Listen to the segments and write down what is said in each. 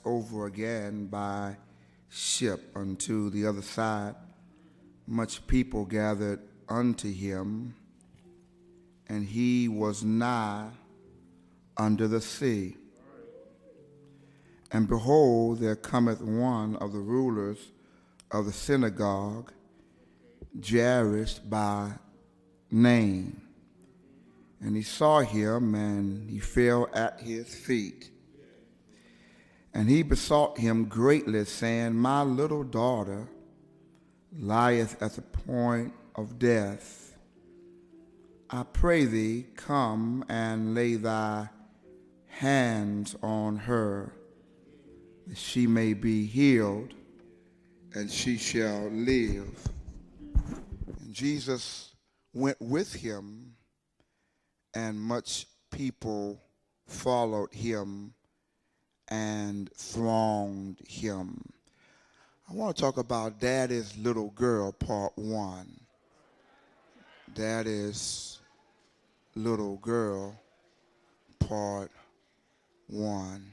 over again by ship unto the other side. Much people gathered unto him, and he was nigh under the sea. And behold, there cometh one of the rulers of the synagogue, Jairus by name. And he saw him, and he fell at his feet. And he besought him greatly, saying, My little daughter lieth at the point of death. I pray thee, come and lay thy hands on her, that she may be healed, and she shall live. And Jesus went with him, and much people followed him and thronged him. I want to talk about Daddy's Little Girl, part 1. Daddy's Little Girl, part 1.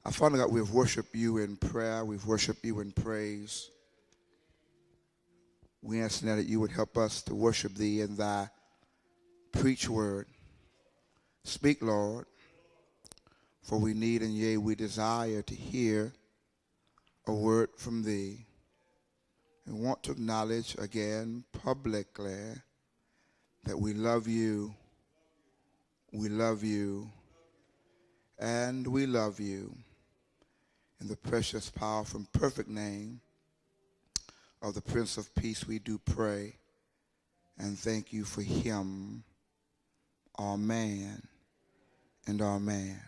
Our Father God, we've worshiped you in prayer. We've worshiped you in praise. We ask now that you would help us to worship thee in thy preach word. Speak, Lord, for we need and yea, we desire to hear a word from thee. And want to acknowledge again publicly that we love you, and we love you. In the precious, powerful, and perfect name of the Prince of Peace, we do pray and thank you for him. Amen and amen.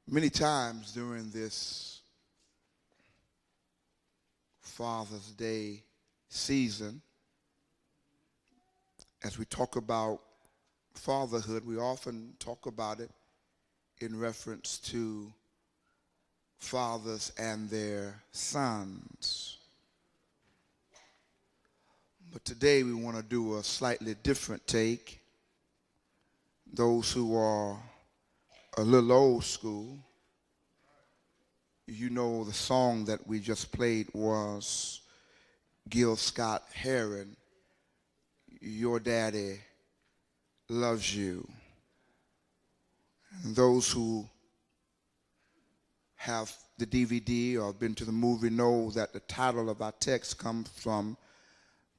Many times during this Father's Day season, as we talk about fatherhood, we often talk about it in reference to fathers and their sons. But today we want to do a slightly different take. Those who are a little old school, you know the song that we just played was Gil Scott-Heron, Your Daddy Loves You. And those who have the DVD or been to the movie know that the title of our text comes from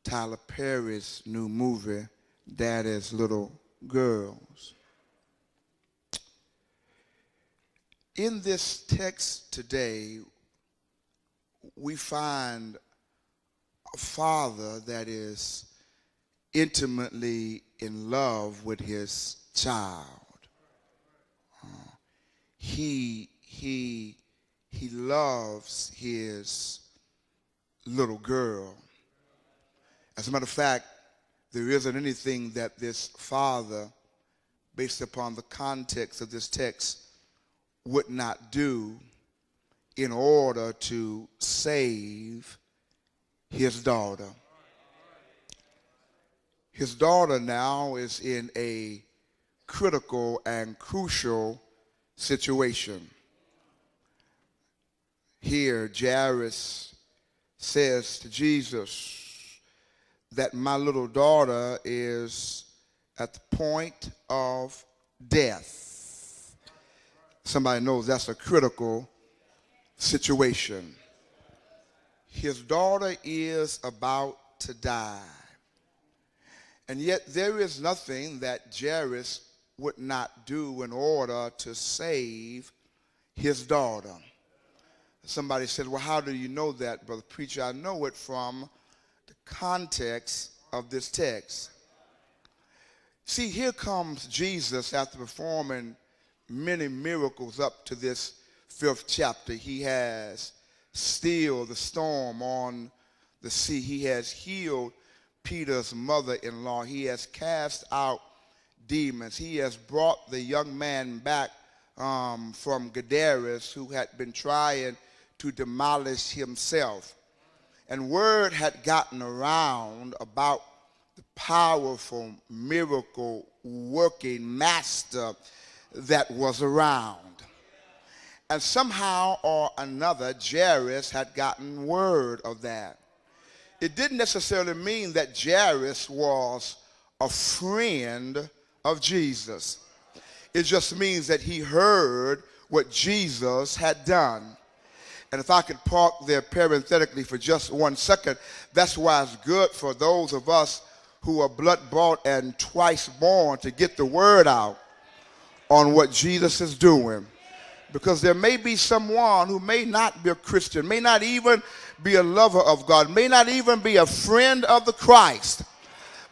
Tyler Perry's new movie, Daddy's Little Girls. In this text today, we find a father that is intimately in love with his child. He loves his little girl. As a matter of fact, there isn't anything that this father, based upon the context of this text, would not do in order to save his daughter. His daughter now is in a critical and crucial situation. Here, Jairus says to Jesus that my little daughter is at the point of death. Somebody knows that's a critical situation. His daughter is about to die. And yet there is nothing that Jairus would not do in order to save his daughter. Somebody said, well, how do you know that, brother preacher? I know it from the context of this text. See, here comes Jesus after performing many miracles up to this 5th chapter. He has stilled the storm on the sea. He has healed Peter's mother-in-law. He has cast out demons. He has brought the young man back from Jairus, who had been trying to demolish himself. And word had gotten around about powerful miracle working master that was around. And somehow or another, Jairus had gotten word of that. It didn't necessarily mean that Jairus was a friend of Jesus. It just means that he heard what Jesus had done. And if I could park there parenthetically for just 1 second, that's why it's good for those of us who are blood-bought and twice born to get the word out on what Jesus is doing. Because there may be someone who may not be a Christian, may not even be a lover of God, may not even be a friend of the Christ.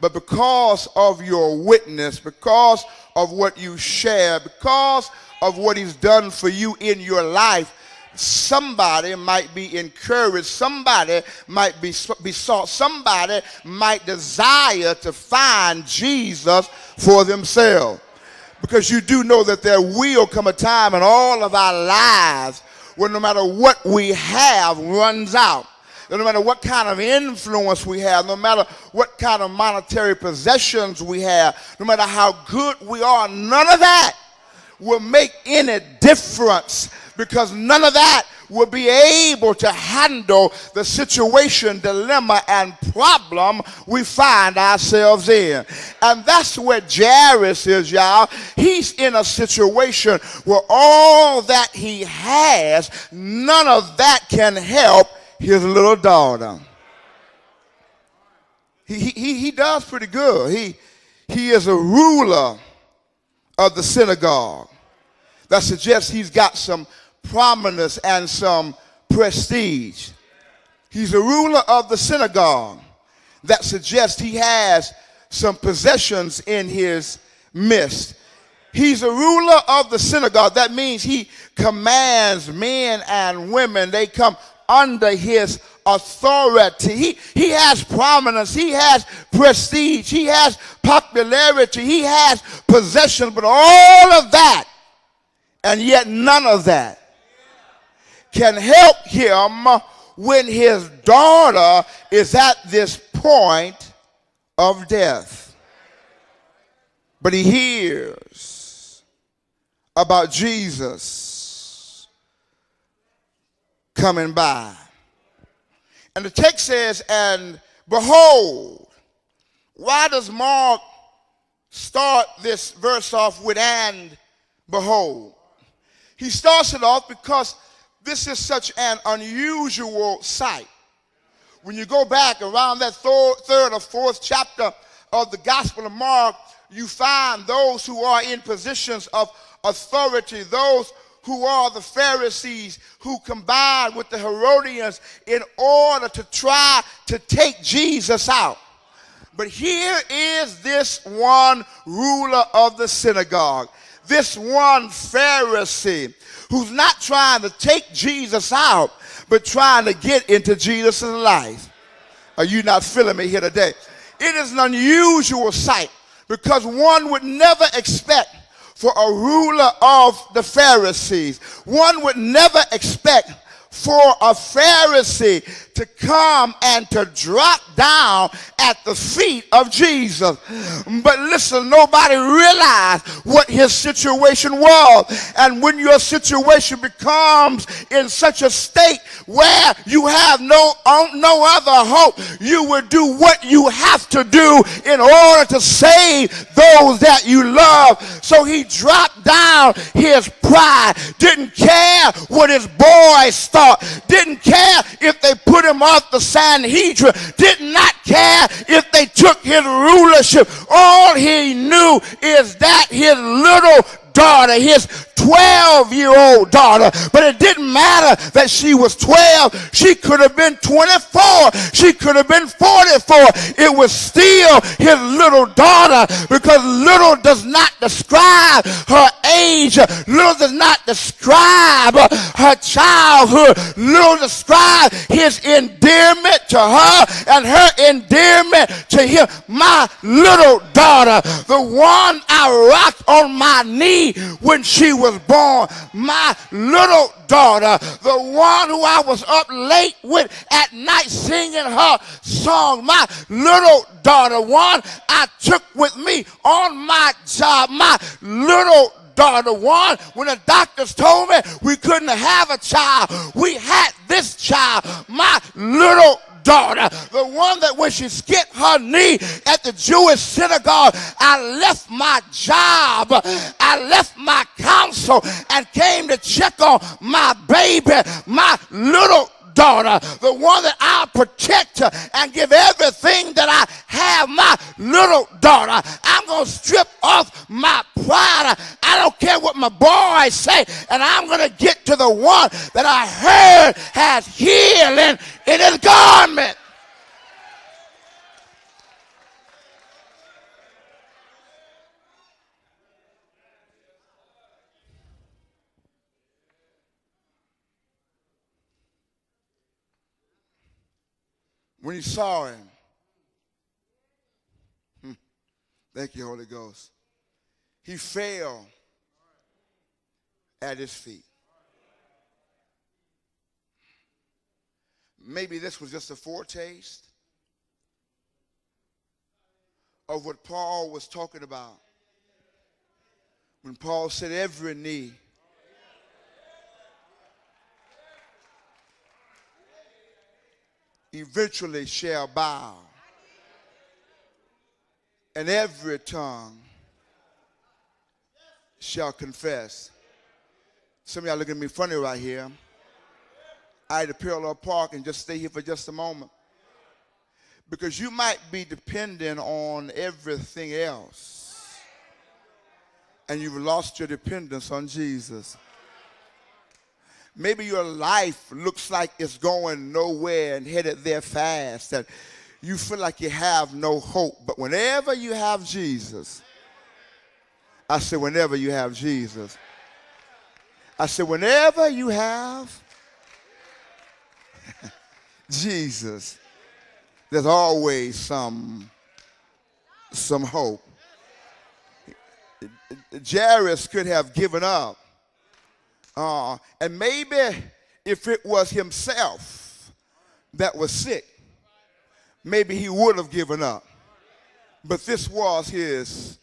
But because of your witness, because of what you share, because of what he's done for you in your life, somebody might be encouraged, somebody might be sought, somebody might desire to find Jesus for themselves. Because you do know that there will come a time in all of our lives when no matter what we have runs out. No matter what kind of influence we have, no matter what kind of monetary possessions we have, no matter how good we are, none of that will make any difference, because none of that will be able to handle the situation, dilemma, and problem we find ourselves in. And that's where Jairus is, y'all. He's in a situation where all that he has, none of that can help his little daughter. He does pretty good. He is a ruler of the synagogue. That suggests he's got some prominence and some prestige. He's a ruler of the synagogue. That suggests he has some possessions in his midst. He's a ruler of the synagogue. That means he commands men and women. They come under his authority. He has prominence. He has prestige. He has popularity. He has possession. But all of that, and yet none of that, can help him when his daughter is at this point of death. But he hears about Jesus coming by. And the text says, and behold. Why does Mark start this verse off with and behold? He starts it off because this is such an unusual sight. When you go back around that third or fourth chapter of the Gospel of Mark, you find those who are in positions of authority, those who are the Pharisees, who combined with the Herodians in order to try to take Jesus out. But here is this one ruler of the synagogue, this one Pharisee, who's not trying to take Jesus out, but trying to get into Jesus' life. Are you not feeling me here today? It is an unusual sight, because one would never expect for a ruler of the Pharisees, one would never expect for a Pharisee to come and to drop down at the feet of Jesus. But listen, nobody realized what his situation was. And when your situation becomes in such a state where you have no other hope, you will do what you have to do in order to save those that you love. So he dropped down his pride, didn't care what his boys thought, didn't care if they put him off the Sanhedrin, did not care if they took his rulership. All he knew is that his little daughter, his 12-year-old daughter, but it didn't matter that she was 12. She could have been 24. She could have been 44. It was still his little daughter, because little does not describe her age. Little does not describe her childhood. Little describe his endearment to her and her endearment to him. My little daughter, the one I rocked on my knee when she was born. My little daughter, the one who I was up late with at night singing her song. My little daughter, one I took with me on my job. My little daughter, one when the doctors told me we couldn't have a child, we had this child. My little daughter, the one that when she skipped her knee at the Jewish synagogue, I left my job, I left my counsel and came to check on my baby. My little daughter, the one that I'll protect and give everything that I have. My little daughter, I'm going to strip off my pride. I don't care what my boys say, and I'm going to get to the one that I heard has healing in his garment. When he saw him, thank you, Holy Ghost, he fell at his feet. Maybe this was just a foretaste of what Paul was talking about when Paul said every knee eventually shall bow, and every tongue shall confess. Some of y'all looking at me funny right here. I had to parallel park and just stay here for just a moment, because you might be dependent on everything else and you've lost your dependence on Jesus. Maybe your life looks like it's going nowhere and headed there fast, that you feel like you have no hope. But whenever you have Jesus, I said whenever you have Jesus, I said whenever you have Jesus, there's always some hope. Jairus could have given up. And maybe if it was himself that was sick, maybe he would have given up. But this was his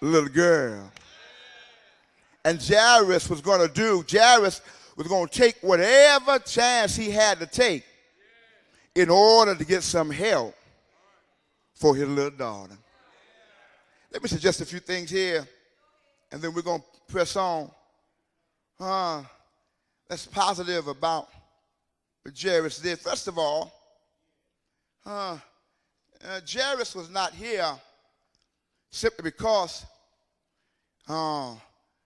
little girl. And Jairus was going to take whatever chance he had to take in order to get some help for his little daughter. Let me suggest a few things here, and then we're going to press on. That's positive about what Jairus did. First of all, Jairus was not here simply because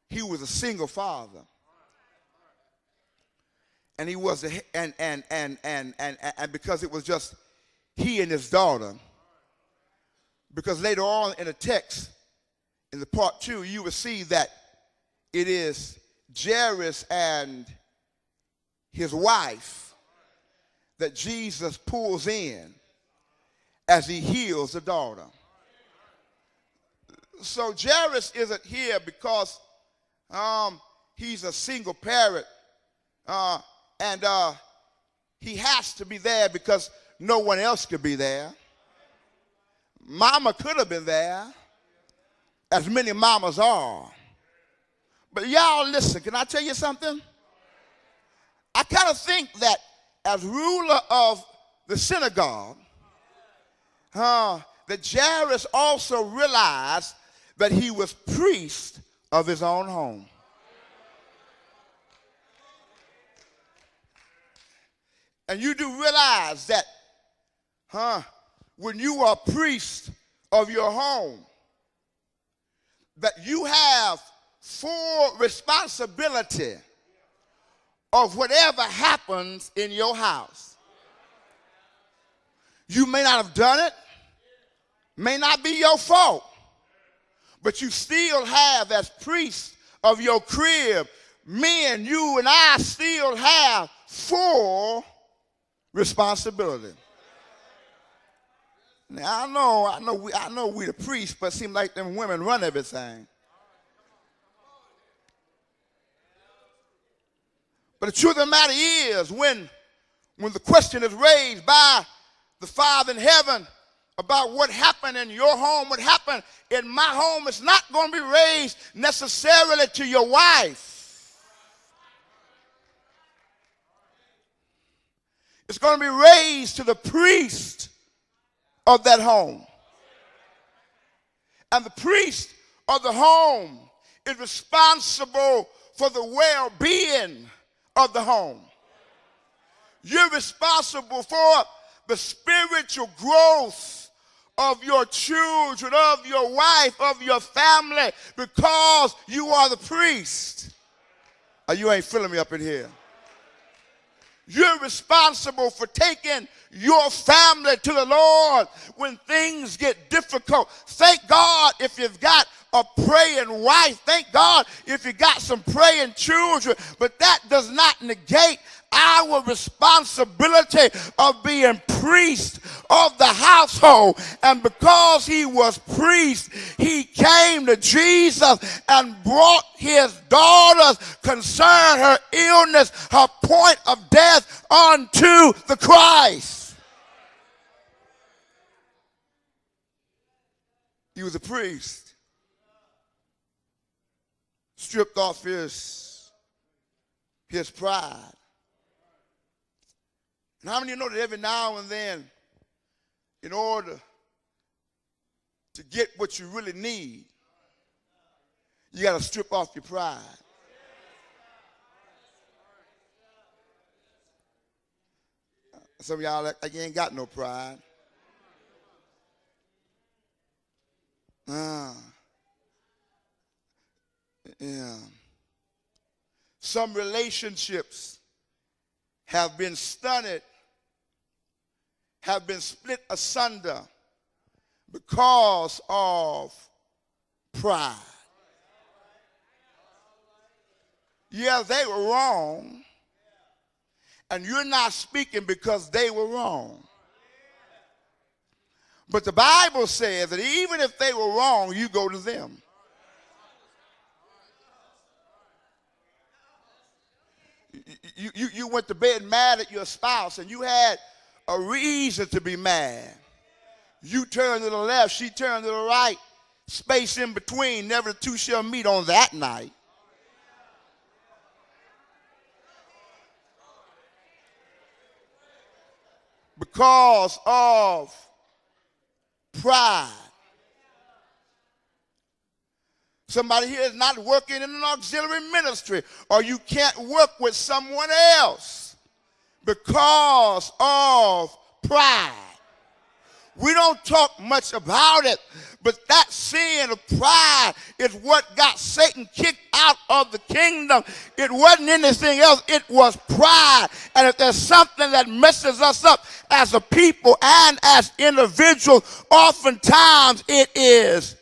he was a single father, and he was and because it was just he and his daughter. Because later on in the text, in the part 2, you will see that it is Jairus and his wife that Jesus pulls in as he heals the daughter. So Jairus isn't here because he's a single parent, and he has to be there because no one else could be there. Mama could have been there, as many mamas are. But y'all listen, can I tell you something? I kind of think that as ruler of the synagogue, that Jairus also realized that he was priest of his own home. And you do realize that, when you are priest of your home, that you have full responsibility of whatever happens in your house. You may not have done it, may not be your fault, But you still have, as priests of your crib, men, you and I still have full responsibility. Now I know we the priests, but it seems like them women run everything. But the truth of the matter is, when the question is raised by the Father in heaven about what happened in your home, what happened in my home, it's not going to be raised necessarily to your wife. It's going to be raised to the priest of that home. And the priest of the home is responsible for the well-being of the home. You're responsible for the spiritual growth of your children, of your wife, of your family, because you are the priest. You ain't feeling me up in here. You're responsible for taking your family to the Lord when things get difficult. Thank God if you've got a praying wife. Thank God if you got some praying children. But that does not negate our responsibility of being priest of the household. And because he was priest, he came to Jesus and brought his daughter's concern, her illness, her point of death unto the Christ. He was a priest. Stripped off his pride. And how many of you know that every now and then, in order to get what you really need, you got to strip off your pride. Some of y'all like you ain't got no pride. Yeah. Some relationships have been stunted, have been split asunder because of pride. Yeah, they were wrong, and you're not speaking because they were wrong. But the Bible says that even if they were wrong, you go to them. You went to bed mad at your spouse, and you had a reason to be mad. You turned to the left, she turned to the right, space in between, never the two shall meet on that night. Because of pride. Somebody here is not working in an auxiliary ministry, or you can't work with someone else because of pride. We don't talk much about it, but that sin of pride is what got Satan kicked out of the kingdom. It wasn't anything else. It was pride. And if there's something that messes us up as a people and as individuals, oftentimes it is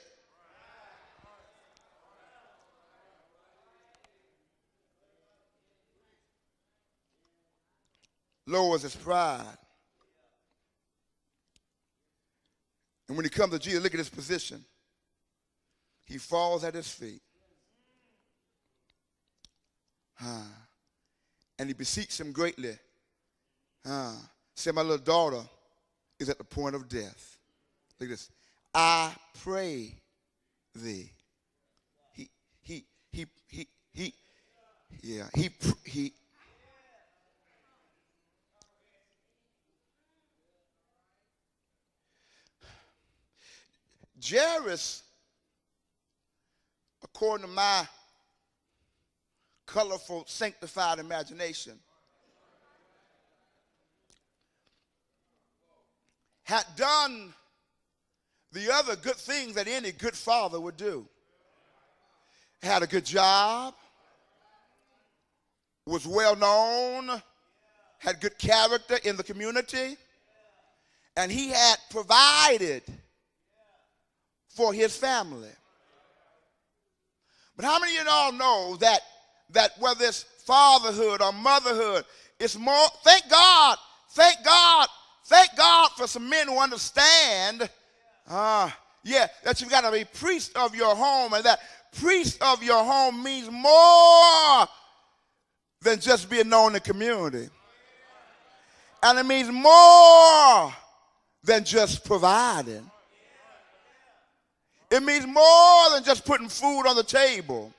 lowers his pride. And when he comes to Jesus, look at his position. He falls at his feet. And he beseeches him greatly. Said, my little daughter is at the point of death. Look at this. I pray thee. He Jairus, according to my colorful, sanctified imagination, had done the other good things that any good father would do. Had a good job, was well known, had good character in the community, and he had provided for his family. But how many of y'all know that whether it's fatherhood or motherhood, it's more, thank God for some men who understand, that you've got to be priest of your home, and that priest of your home means more than just being known in the community. And it means more than just providing. It means more than just putting food on the table.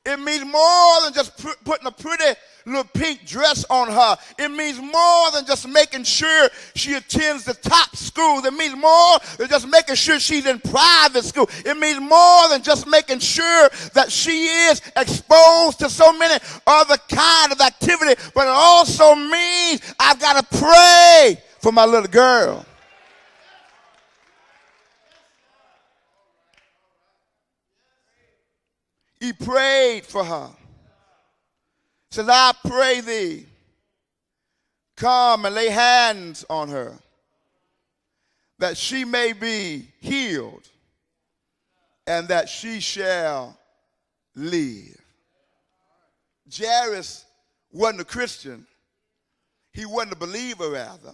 It means more than just putting a pretty little pink dress on her. It means more than just making sure she attends the top school. It means more than just making sure she's in private school. It means more than just making sure that she is exposed to so many other kinds of activity. But it also means I've got to pray for my little girl. He prayed for her. Says, I pray thee, come and lay hands on her, that she may be healed, and that she shall live. Jairus wasn't a Christian. He wasn't a believer, rather.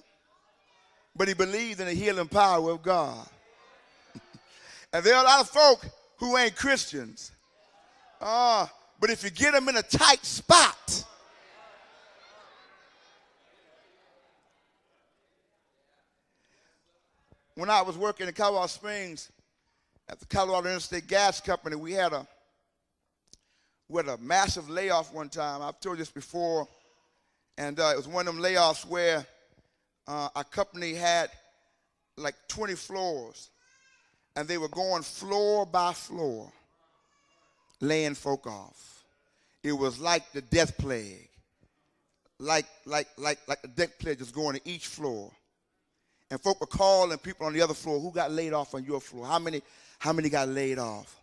But he believed in the healing power of God. And there are a lot of folk who ain't Christians. But if you get them in a tight spot, when I was working in Colorado Springs at the Colorado Interstate Gas Company, we had a massive layoff one time. I've told you this before, and it was one of them layoffs where our company had like 20 floors, and they were going floor by floor, laying folk off. It was like the death plague, like the death plague just going to each floor. And folk were calling people on the other floor, who got laid off on your floor? How many got laid off?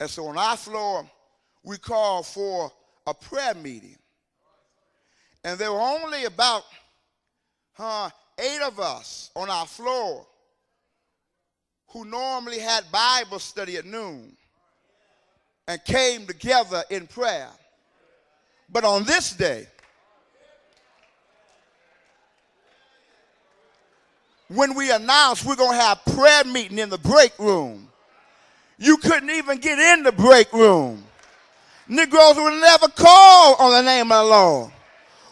And so on our floor, we called for a prayer meeting. And there were only about 8 of us on our floor who normally had Bible study at noon and came together in prayer. But on this day, when we announced we're going to have prayer meeting in the break room, you couldn't even get in the break room. Negroes would never call on the name of the Lord.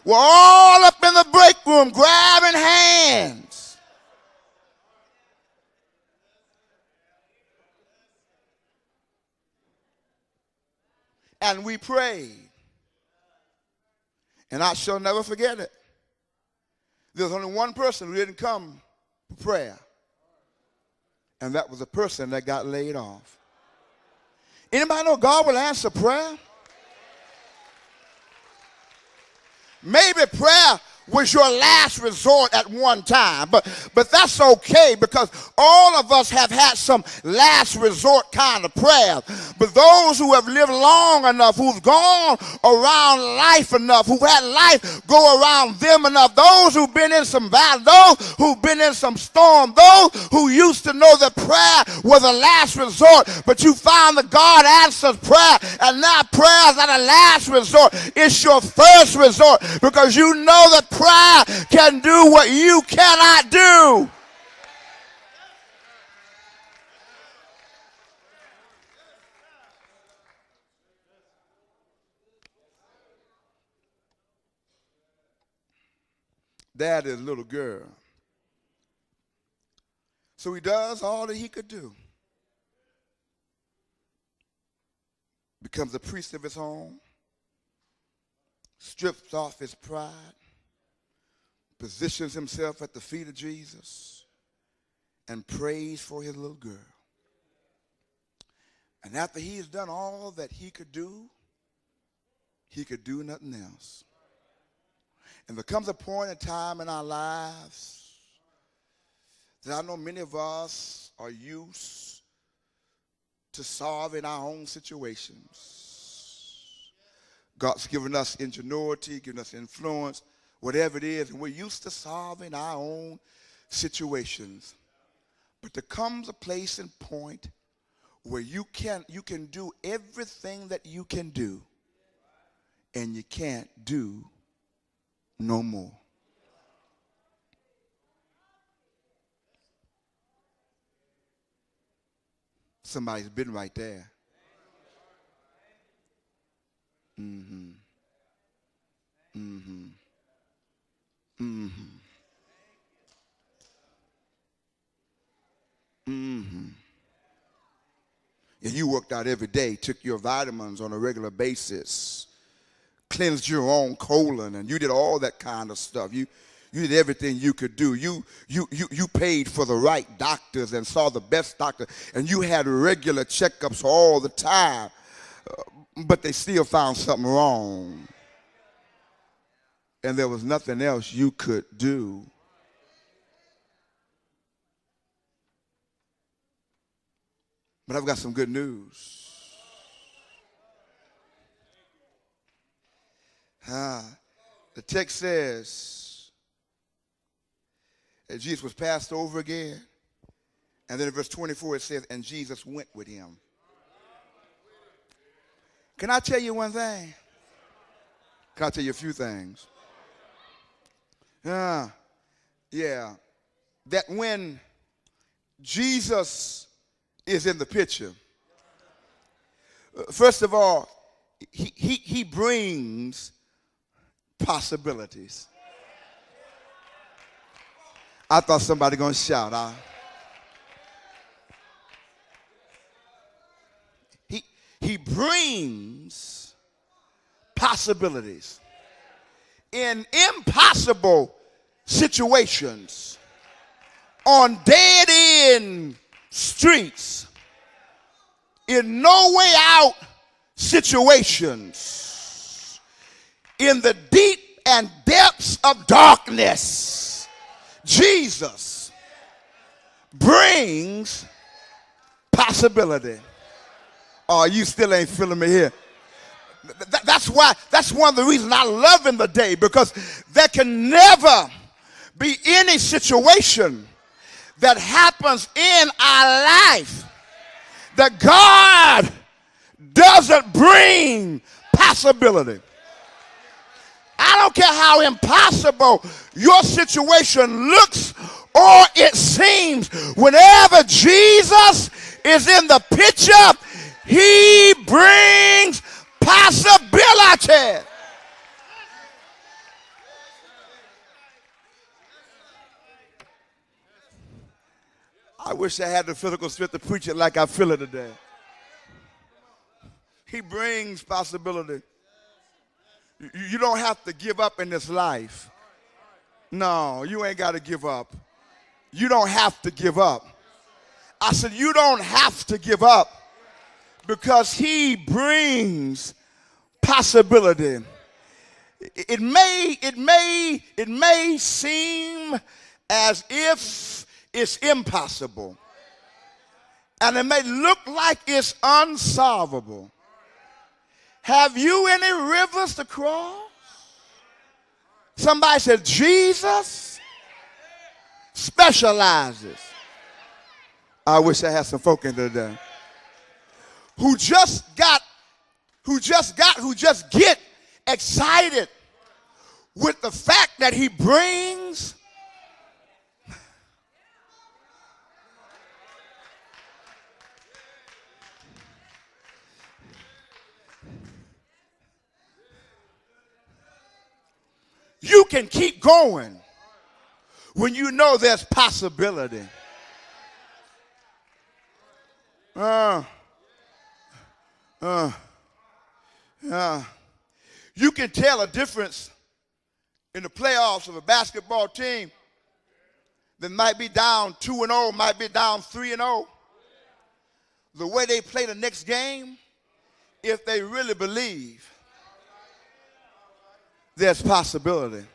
We're all up in the break room grabbing hands. And we prayed. And I shall never forget it. There's only one person who didn't come for prayer. And that was the person that got laid off. Anybody know God will answer prayer? Maybe prayer was your last resort at one time, but that's okay, because all of us have had some last resort kind of prayer. But those who have lived long enough, who've gone around life enough, who've had life go around them enough, those who've been in some battle, those who've been in some storm, those who used to know that prayer was a last resort, but you found that God answers prayer, and now prayer is not a last resort, it's your first resort, because you know that prayer can do what you cannot do. That is little girl. So he does all that he could do. Becomes a priest of his home. Strips off his pride. Positions himself at the feet of Jesus and prays for his little girl. And after he has done all that he could do nothing else. And there comes a point in time in our lives that I know many of us are used to solving our own situations. God's given us ingenuity, given us influence, whatever it is, and we're used to solving our own situations. But there comes a place and point where you can do everything that you can do, and you can't do no more. Somebody's been right there. Mm-hmm. Mm-hmm. Mm-hmm. Mm-hmm. And you worked out every day, took your vitamins on a regular basis, cleansed your own colon, and you did all that kind of stuff. You did everything you could do. You paid for the right doctors and saw the best doctor, and you had regular checkups all the time, but they still found something wrong. And there was nothing else you could do. But I've got some good news. The text says that Jesus was passed over again. And then in verse 24 it says, and Jesus went with him. Can I tell you one thing? Can I tell you a few things? Yeah. That when Jesus is in the picture, first of all, he brings possibilities. I thought somebody gonna shout. He brings possibilities in impossible situations, on dead-end streets, in no way out situations, in the deep and depths of darkness. Jesus brings possibility. Oh, you still ain't feeling me here. That's one of the reasons I love in the day, because there can never be any situation that happens in our life that God doesn't bring possibility. I don't care how impossible your situation looks or it seems. Whenever Jesus is in the picture, he brings possibility. I wish I had the physical strength to preach it like I feel it today. He brings possibility. You don't have to give up in this life. No, you ain't got to give up. You don't have to give up. I said you don't have to give up, because he brings possibility. It may seem as if it's impossible, and it may look like it's unsolvable. Have you any rivers to cross? Somebody said Jesus specializes. I wish I had some folk in there today who just get excited with the fact that he brings you can keep going when you know there's possibility. You can tell a difference in the playoffs of a basketball team that might be down 2-0, might be down 3-0. The way they play the next game, if they really believe there's possibility.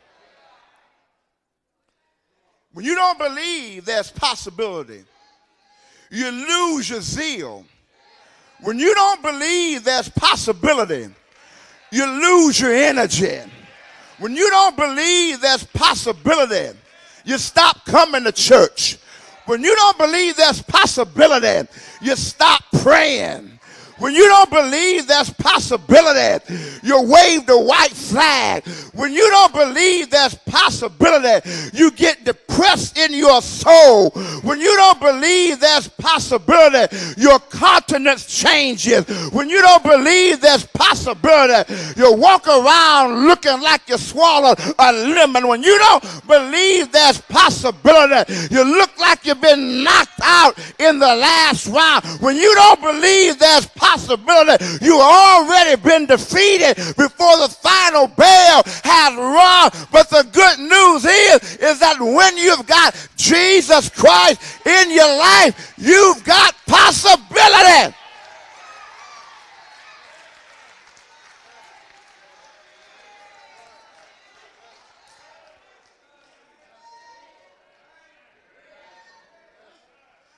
When you don't believe there's possibility, you lose your zeal. When you don't believe there's possibility, you lose your energy. When you don't believe there's possibility, you stop coming to church. When you don't believe there's possibility, you stop praying. When you don't believe there's possibility, you wave the white flag. When you don't believe there's possibility, you get depressed in your soul. When you don't believe there's possibility, your countenance changes. When you don't believe there's possibility, you walk around looking like you swallowed a lemon. When you don't believe there's possibility, you look like you've been knocked out in the last round. When you don't believe there's possibility, you already been defeated before the final bell has rung. But the good news is that when you've got Jesus Christ in your life, you've got possibility.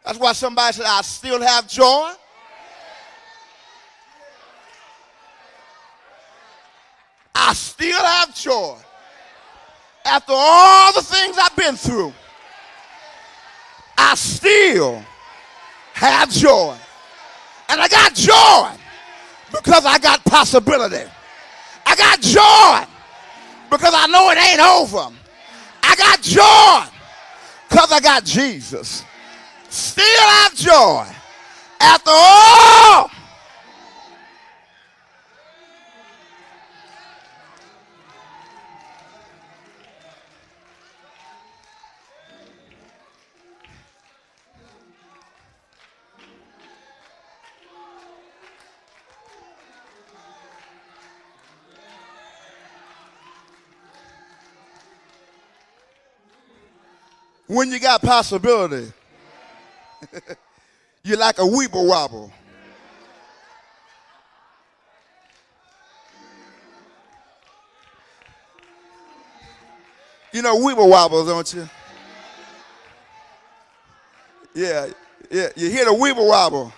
That's why somebody said, I still have joy. I still have joy. After all the things I've been through, I still have joy. And I got joy because I got possibility. I got joy because I know it ain't over. I got joy because I got Jesus. Still have joy. After all. When you got possibility, you're like a weeble wobble. You know weeble wobbles, don't you? Yeah. You hear the weeble wobble,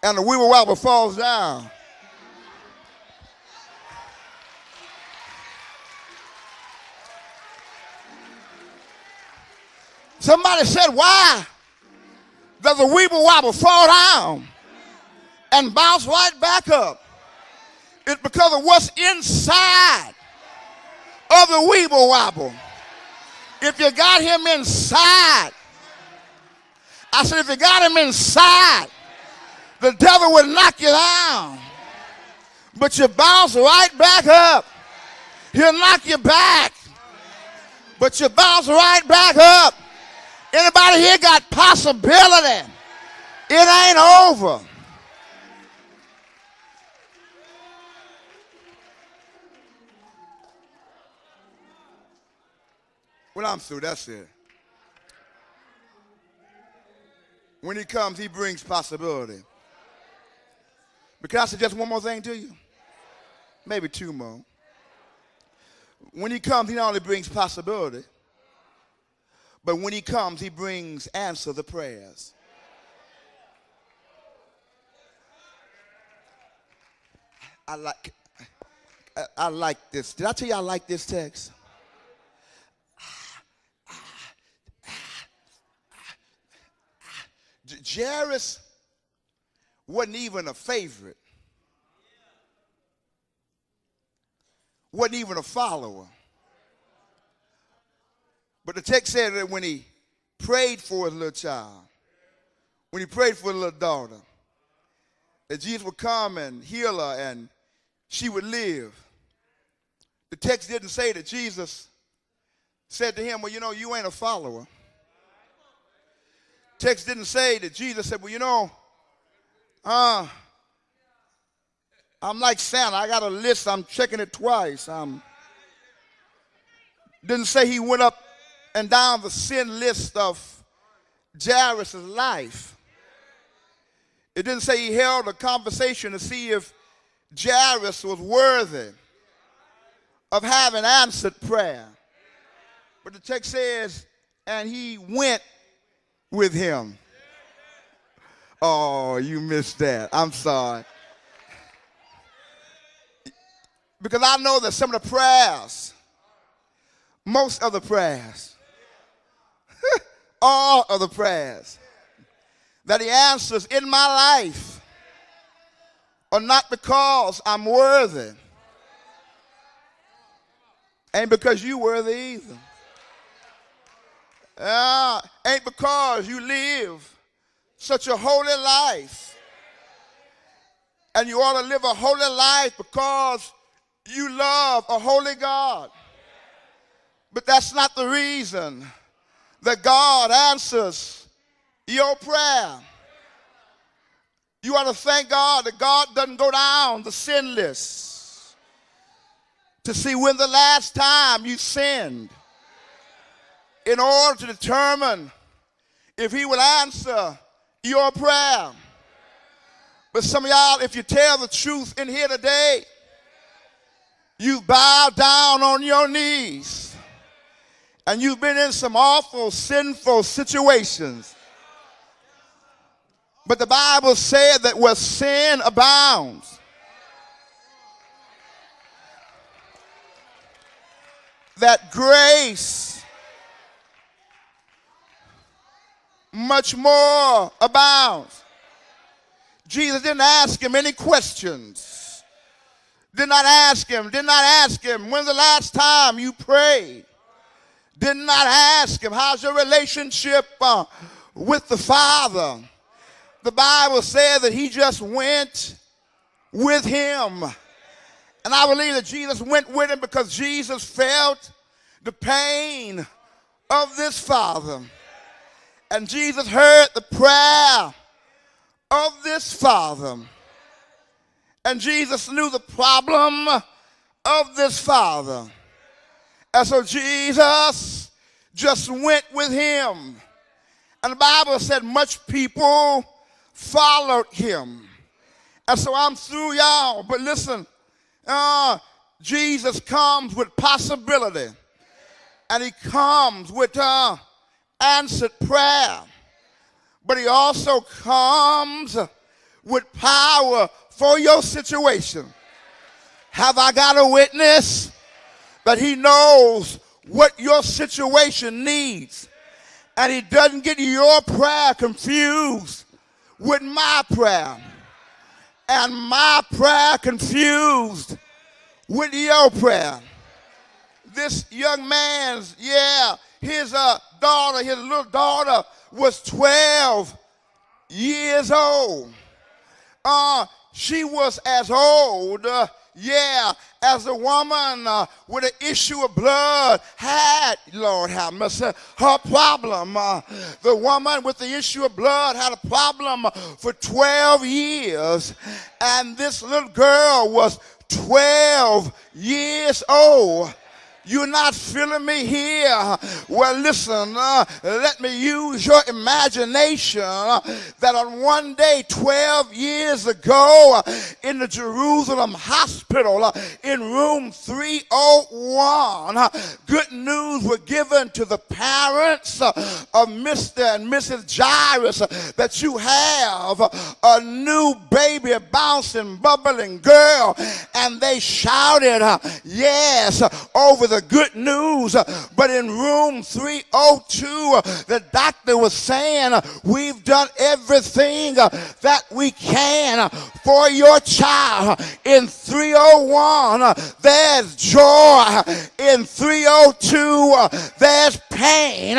and the weeble wobble falls down. Somebody said, why does the weeble wobble fall down and bounce right back up? It's because of what's inside of the weeble wobble. If you got him inside, I said, if you got him inside, the devil would knock you down. But you bounce right back up. He'll knock you back. But you bounce right back up. Anybody here got possibility? It ain't over. Well, I'm through. That's it. When he comes, he brings possibility. But can I suggest one more thing to you? Maybe two more. When he comes, he not only brings possibility, but when he comes, he brings answer to prayers. I like this. Did I tell you I like this text? Jairus wasn't even a favorite. Wasn't even a follower. But the text said that when he prayed for his little child, when he prayed for his little daughter, that Jesus would come and heal her and she would live. The text didn't say that Jesus said to him, well, you know, you ain't a follower. Text didn't say that Jesus said, well, you know, I'm like Santa. I got a list. I'm checking it twice. Didn't say he went up and down the sin list of Jairus' life. It didn't say he held a conversation to see if Jairus was worthy of having answered prayer. But the text says, and he went with him. Oh, you missed that. I'm sorry. Because I know that some of the prayers, most of the prayers, all of the prayers that he answers in my life are not because I'm worthy. Ain't because you worthy either. Ain't because you live such a holy life. And you ought to live a holy life because you love a holy God. But that's not the reason that God answers your prayer. You ought to thank God that God doesn't go down the sin list to see when the last time you sinned in order to determine if he will answer your prayer. But some of y'all, if you tell the truth in here today, you've bowed down on your knees and you've been in some awful, sinful situations. But the Bible said that where sin abounds, that grace much more abounds. Jesus didn't ask him any questions. Did not ask him when's the last time you prayed. Did not ask him how's your relationship with the Father. The Bible said that he just went with him. And I believe that Jesus went with him because Jesus felt the pain of this father. And Jesus heard the prayer of this father. And Jesus knew the problem of this father. And so Jesus just went with him. And the Bible said much people followed him. And so I'm through, y'all. But listen, Jesus comes with possibility. And he comes with answered prayer. But he also comes with power for your situation. Have I got a witness that he knows what your situation needs? And he doesn't get your prayer confused with my prayer. And my prayer confused with your prayer. This young man's, his little daughter was 12 years old. She was as old, as a woman with an issue of blood had, Lord have mercy, her problem. The woman with the issue of blood had a problem for 12 years. And this little girl was 12 years old. You're not feeling me here? Well, listen, let me use your imagination that on one day 12 years ago in the Jerusalem hospital in room 301, good news were given to the parents of Mr. and Mrs. Jairus that you have a new baby, a bouncing, bubbling girl. And they shouted, yes, over the good news. But in room 302, the doctor was saying, we've done everything that we can for your child. In 301, there's joy. In 302, there's pain.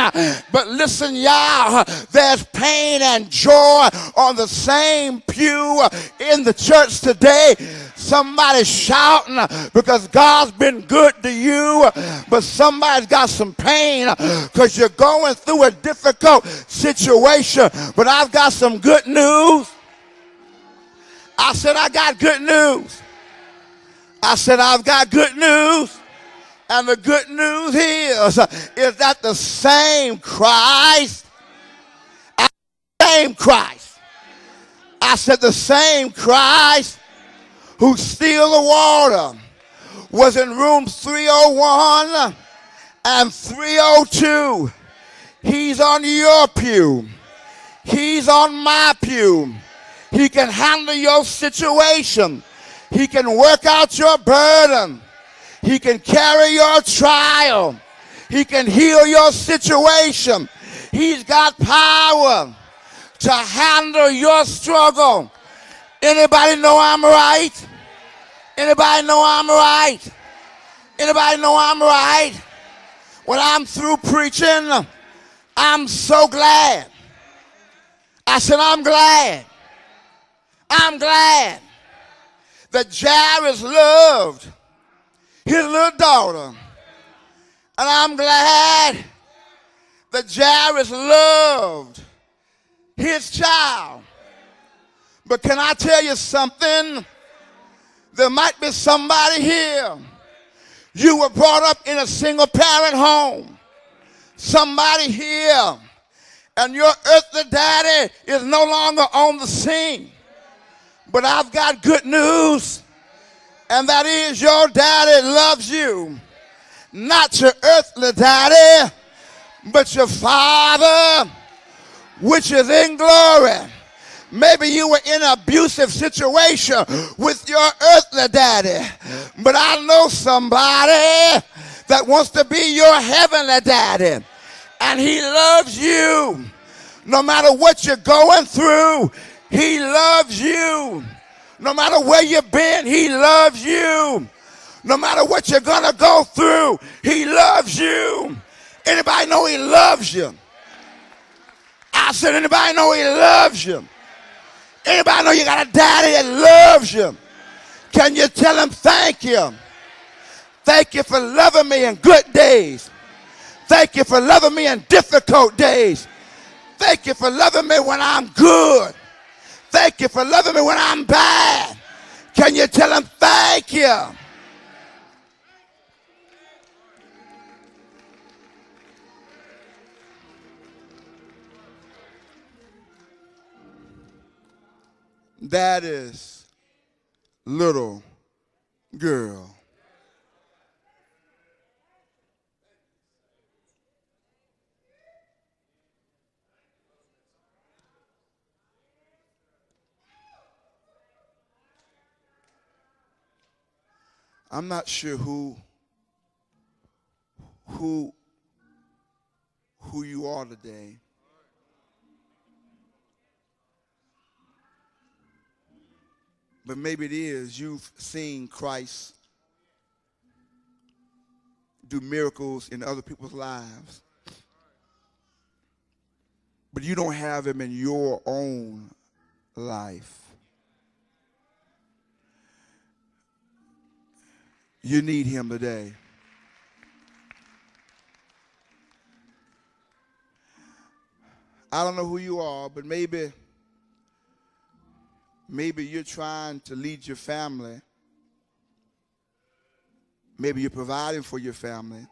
But listen, y'all, there's pain and joy on the same pew in the church today. Somebody's shouting because God's been good to you, but somebody's got some pain because you're going through a difficult situation. But I've got some good news. I said, I got good news. I said, I've got good news. And the good news is that the same Christ, I said the same Christ who steals the water was in room 301 and 302. He's on your pew. He's on my pew. He can handle your situation. He can work out your burden. He can carry your trial. He can heal your situation. He's got power to handle your struggle. Anybody know I'm right? Anybody know I'm right? Anybody know I'm right? When I'm through preaching, I'm so glad. I said, I'm glad. I'm glad that Jairus loved his little daughter. And I'm glad that Jairus loved his child. But can I tell you something? There might be somebody here. You were brought up in a single parent home. Somebody here, and your earthly daddy is no longer on the scene. But I've got good news, and that is your daddy loves you. Not your earthly daddy, but your Father, which is in glory. Maybe you were in an abusive situation with your earthly daddy, but I know somebody that wants to be your heavenly daddy, and he loves you. No matter what you're going through, he loves you. No matter where you've been, he loves you. No matter what you're going to go through, he loves you. Anybody know he loves you? I said, anybody know he loves you? Anybody know you got a daddy that loves you? Can you tell him thank you? Thank you for loving me in good days. Thank you for loving me in difficult days. Thank you for loving me when I'm good. Thank you for loving me when I'm bad. Can you tell him thank you? That is little girl. I'm not sure who you are today. But maybe it is you've seen Christ do miracles in other people's lives, but you don't have him in your own life. You need him today. I don't know who you are, but maybe you're trying to lead your family. Maybe you're providing for your family.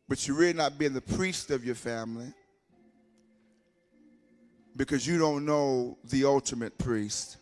But you're really not being the priest of your family because you don't know the ultimate priest.